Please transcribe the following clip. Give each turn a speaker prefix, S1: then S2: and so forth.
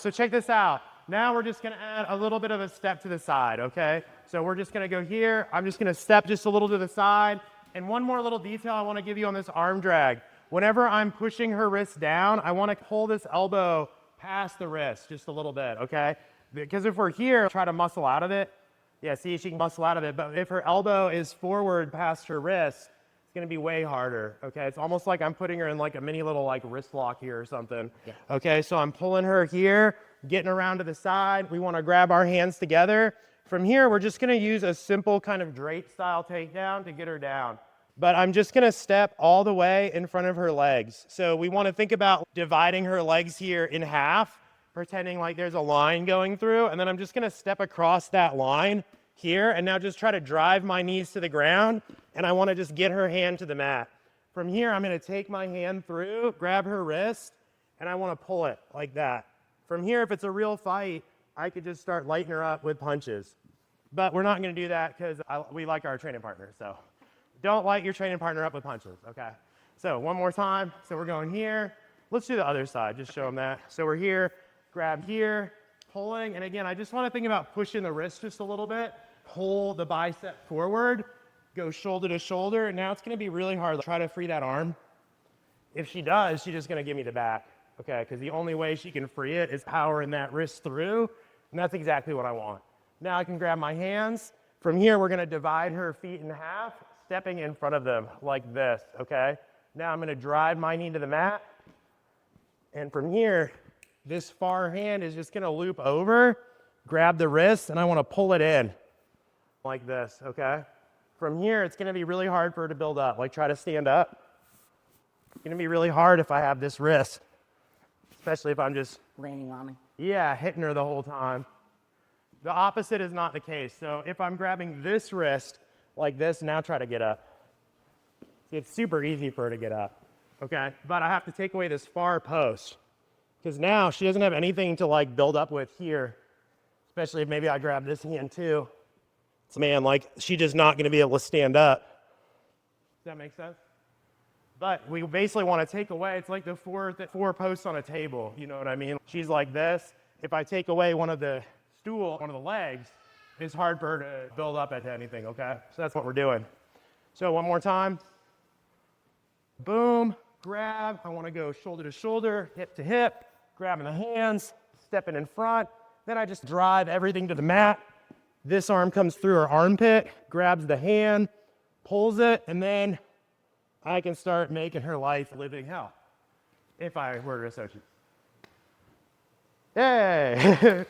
S1: So check this out. Now we're just gonna add a little bit of a step to the side, okay? So we're just gonna go here. I'm just gonna step just a little to the side. And one more little detail I wanna give you on this arm drag. Whenever I'm pushing her wrist down, I wanna pull this elbow past the wrist just a little bit, okay? Because if we're here, try to muscle out of it. Yeah, see, she can muscle out of it, but if her elbow is forward past her wrist, it's gonna be way harder, okay? It's almost like I'm putting her in like a mini little like wrist lock here or something. Yeah. Okay, so I'm pulling her here, getting around to the side. We wanna grab our hands together. From here, we're just gonna use a simple kind of Drape style takedown to get her down. But I'm just gonna step all the way in front of her legs. So we wanna think about dividing her legs here in half, pretending like there's a line going through, and then I'm just gonna step across that line here, and now just try to drive my knees to the ground, and I wanna just get her hand to the mat. From here, I'm gonna take my hand through, grab her wrist, and I wanna pull it like that. From here, if it's a real fight, I could just start lighting her up with punches. But we're not gonna do that because we like our training partner, so. Don't light your training partner up with punches, okay? So one more time. So we're going here. Let's do the other side, just show them that. So we're here, grab here, pulling. And again, I just want to think about pushing the wrist just a little bit. Pull the bicep forward, go shoulder to shoulder. And now it's going to be really hard to try to free that arm. If she does, she's just going to give me the back, okay? Because the only way she can free it is powering that wrist through. And that's exactly what I want. Now I can grab my hands. From here, we're going to divide her feet in half, stepping in front of them like this, okay? Now I'm gonna drive my knee to the mat. And from here, this far hand is just gonna loop over, grab the wrist, and I wanna pull it in like this, okay? From here, it's gonna be really hard for her to build up. Like try to stand up. It's gonna be really hard if I have this wrist, especially if I'm just
S2: leaning on me.
S1: Yeah, hitting her the whole time. The opposite is not the case. So if I'm grabbing this wrist, like this, now try to get up. See, it's super easy for her to get up, okay? But I have to take away this far post because now she doesn't have anything to like build up with here, especially if maybe I grab this hand too. So man, like she's just not gonna be able to stand up. Does that make sense? But we basically wanna take away, it's like the four posts on a table, you know what I mean? She's like this. If I take away one of the legs, it's hard for her to build up into anything, okay? So that's what we're doing. So one more time. Boom, grab. I want to go shoulder to shoulder, hip to hip, grabbing the hands, stepping in front. Then I just drive everything to the mat. This arm comes through her armpit, grabs the hand, pulls it, and then I can start making her life living hell if I were to associate. Hey!